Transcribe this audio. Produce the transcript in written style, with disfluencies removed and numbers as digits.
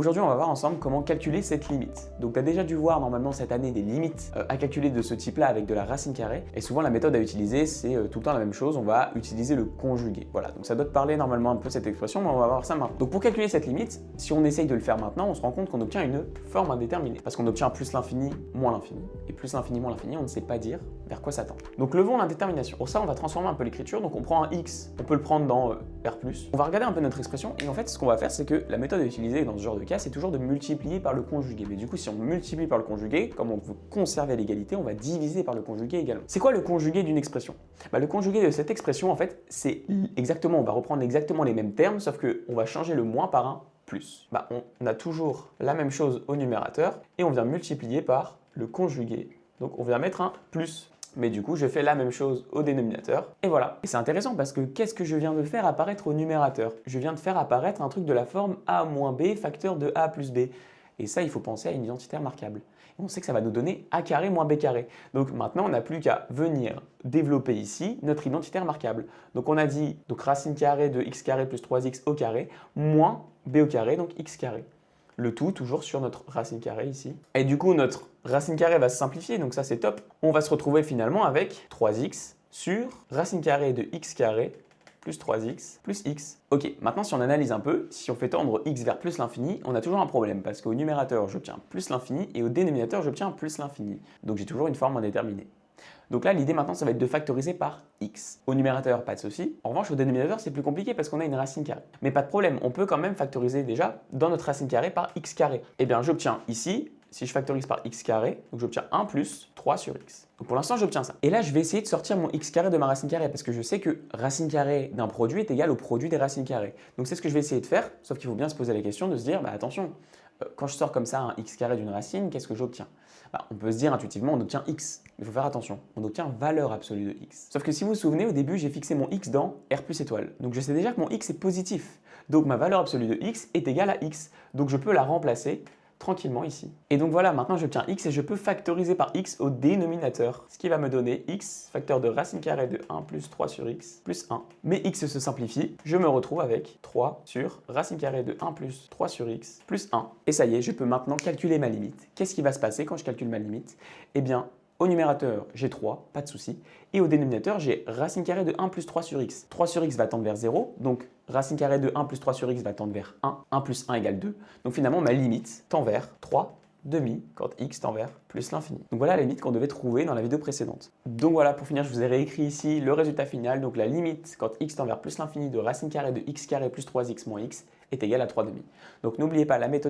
Aujourd'hui, on va voir ensemble comment calculer cette limite. Donc, tu as déjà dû voir normalement cette année des limites à calculer de ce type-là avec de la racine carrée. Et souvent, la méthode à utiliser, c'est tout le temps la même chose. On va utiliser le conjugué. Voilà, donc ça doit te parler normalement un peu de cette expression, mais on va voir ça maintenant. Donc, pour calculer cette limite, si on essaye de le faire maintenant, on se rend compte qu'on obtient une forme indéterminée. Parce qu'on obtient plus l'infini, moins l'infini. Et plus l'infini, moins l'infini, on ne sait pas dire vers quoi ça tend. Donc, levons l'indétermination. Pour ça, on va transformer un peu l'écriture. Donc, on prend un x, on peut le prendre dans R+. On va regarder un peu notre expression. Et en fait, ce qu'on va faire, c'est que la méthode à utiliser dans ce genre de cas, c'est toujours de multiplier par le conjugué. Mais du coup, si on multiplie par le conjugué, comme on veut conserver l'égalité, on va diviser par le conjugué également. C'est quoi le conjugué d'une expression? Le conjugué de cette expression, en fait, c'est exactement, on va reprendre exactement les mêmes termes, sauf qu'on va changer le moins par un plus. On a toujours la même chose au numérateur et on vient multiplier par le conjugué. Donc, on vient mettre un plus. Mais du coup, je fais la même chose au dénominateur. Et voilà. Et c'est intéressant parce que qu'est-ce que je viens de faire apparaître au numérateur? Je viens de faire apparaître un truc de la forme a moins b facteur de a plus b. Et ça, il faut penser à une identité remarquable. Et on sait que ça va nous donner a carré moins b carré. Donc maintenant, on n'a plus qu'à venir développer ici notre identité remarquable. Donc on a dit donc racine carrée de x carré plus 3x au carré moins b au carré, donc x carré. Le tout toujours sur notre racine carrée ici. Et du coup, notre racine carrée va se simplifier, donc ça c'est top. On va se retrouver finalement avec 3x sur racine carrée de x carré plus 3x plus x. Ok, maintenant si on analyse un peu, si on fait tendre x vers plus l'infini, on a toujours un problème parce qu'au numérateur, j'obtiens plus l'infini et au dénominateur, j'obtiens plus l'infini. Donc j'ai toujours une forme indéterminée. Donc là, l'idée maintenant, ça va être de factoriser par x. Au numérateur, pas de souci. En revanche, au dénominateur, c'est plus compliqué parce qu'on a une racine carrée. Mais pas de problème, on peut quand même factoriser déjà dans notre racine carrée par x carré. Eh bien, j'obtiens ici, si je factorise par x carré, donc j'obtiens 1 plus 3 sur x. Donc pour l'instant, j'obtiens ça. Et là, je vais essayer de sortir mon x carré de ma racine carrée parce que je sais que racine carrée d'un produit est égal au produit des racines carrées. Donc c'est ce que je vais essayer de faire, sauf qu'il faut bien se poser la question de se dire, attention, quand je sors comme ça un x carré d'une racine, qu'est-ce que j'obtiens? On peut se dire intuitivement, on obtient x. Il faut faire attention, on obtient valeur absolue de x. Sauf que si vous vous souvenez, au début, j'ai fixé mon x dans R plus étoile. Donc je sais déjà que mon x est positif. Donc ma valeur absolue de x est égale à x. Donc je peux la remplacer tranquillement ici. Et donc voilà, maintenant j'obtiens x et je peux factoriser par x au dénominateur, ce qui va me donner x facteur de racine carrée de 1 plus 3 sur x plus 1. Mais x se simplifie, je me retrouve avec 3 sur racine carrée de 1 plus 3 sur x plus 1. Et ça y est, je peux maintenant calculer ma limite. Qu'est-ce qui va se passer quand je calcule ma limite? Eh bien, au numérateur, j'ai 3, pas de souci. Et au dénominateur, j'ai racine carrée de 1 plus 3 sur x. 3 sur x va tendre vers 0, donc racine carrée de 1 plus 3 sur x va tendre vers 1. 1 plus 1 égale 2. Donc finalement, ma limite tend vers 3 demi quand x tend vers plus l'infini. Donc voilà la limite qu'on devait trouver dans la vidéo précédente. Donc voilà, pour finir, je vous ai réécrit ici le résultat final. Donc la limite quand x tend vers plus l'infini de racine carrée de x carré plus 3x moins x est égale à 3 demi. Donc n'oubliez pas la méthode